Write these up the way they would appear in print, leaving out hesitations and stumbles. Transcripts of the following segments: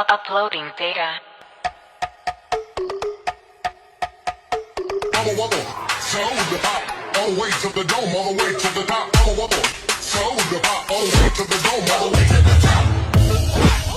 Uploading data. I'm a wobble, slow the pop, all the way to the dome, all the way to the top. I'm a wobble, slow the pop, all the way to the dome, all the way to the top.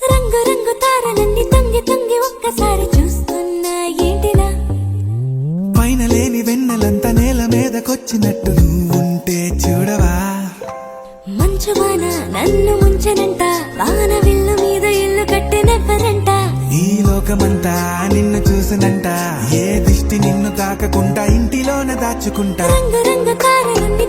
రంగు రంగు తారలన్నీ తొంగి తొంగి ఒక్కసారి చూస్తున్నా ఏంటిలా పైన లేని వెన్నెలంతా నేల మీదకొచ్చినట్టు నువ్వుంటే చూడవా మంచువాన నన్ను ముంచనంట వాన విల్లు మీద ఇల్లు కట్టినెవ్వరంట ఈ లోకమంతా నిన్ను చూసినంట ఏ దిష్టి నిన్ను తాకకుండా ఇంటిలోన దాచుకుంటా రంగు రంగు తారలన్నీ